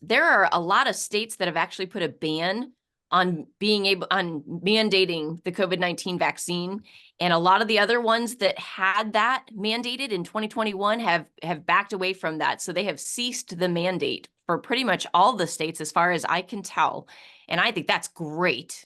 there are a lot of states that have actually put a ban on mandating the COVID-19 vaccine. And a lot of the other ones that had that mandated in 2021 have backed away from that. So they have ceased the mandate for pretty much all the states, as far as I can tell. And I think that's great.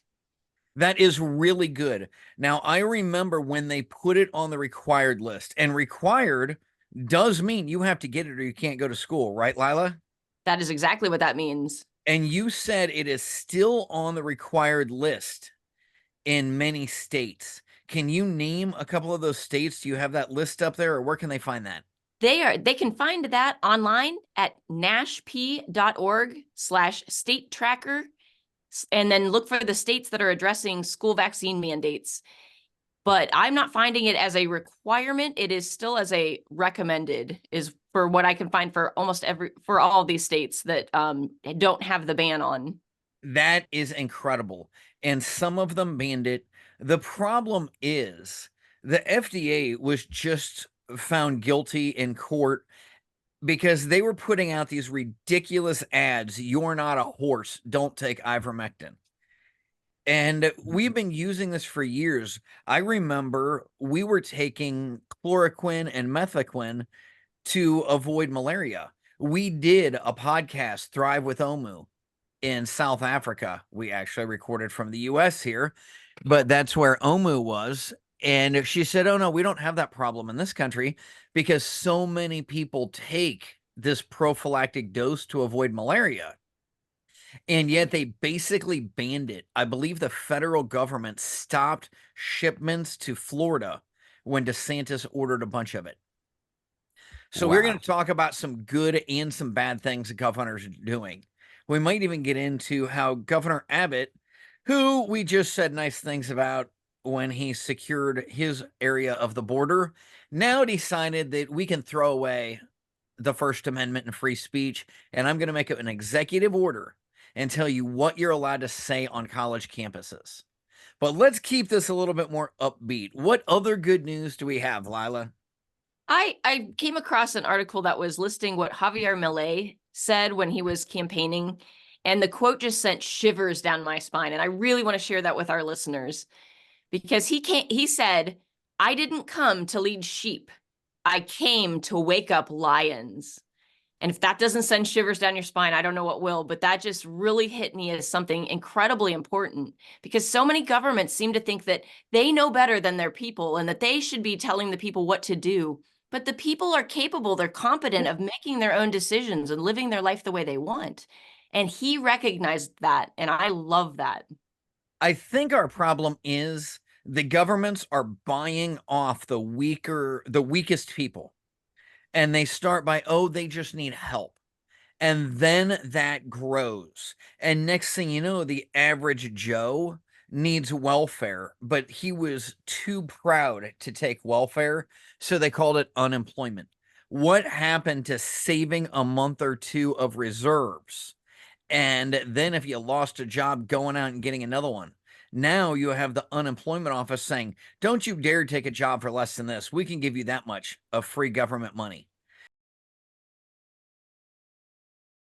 That is really good. Now, I remember when they put it on the required list, and required does mean you have to get it or you can't go to school, right, Lila? That is exactly what that means. And you said it is still on the required list in many states. Can you name a couple of those states? Do you have that list up there, or where can they find that? They can find that online at nashp.org/state tracker, and then look for the states that are addressing school vaccine mandates. But I'm not finding it as a requirement. It is still as a recommended, is for what I can find for for all of these states that don't have the ban on. That is incredible. And some of them banned it. The problem is the FDA was just found guilty in court because they were putting out these ridiculous ads. You're not a horse. Don't take ivermectin. And we've been using this for years. I remember we were taking chloroquine and methaquine to avoid malaria. We did a podcast, Thrive with Omu, in South Africa. We actually recorded from the US here, but that's where Omu was. And she said, oh, no, we don't have that problem in this country because so many people take this prophylactic dose to avoid malaria. And yet they basically banned it. I believe the federal government stopped shipments to Florida when DeSantis ordered a bunch of it. So we're going Wow. to talk about some good and some bad things the governor's doing. We might even get into how Governor Abbott, who we just said nice things about when he secured his area of the border, now decided that we can throw away the First Amendment and free speech, and I'm going to make it an executive order and tell you what you're allowed to say on college campuses. But let's keep this a little bit more upbeat. What other good news do we have, Lila? I came across an article that was listing what Javier Milei said when he was campaigning, and the quote just sent shivers down my spine. And I really want to share that with our listeners, because he said, "I didn't come to lead sheep. I came to wake up lions." And if that doesn't send shivers down your spine, I don't know what will. But that just really hit me as something incredibly important, because so many governments seem to think that they know better than their people and that they should be telling the people what to do. But the people are capable, they're competent of making their own decisions and living their life the way they want. And he recognized that. And I love that. I think our problem is the governments are buying off the weakest people. And they start by, oh, they just need help. And then that grows. And next thing you know, the average Joe needs welfare, but he was too proud to take welfare. So they called it unemployment. What happened to saving a month or two of reserves? And then if you lost a job, going out and getting another one. Now you have the unemployment office saying, don't you dare take a job for less than this. We can give you that much of free government money.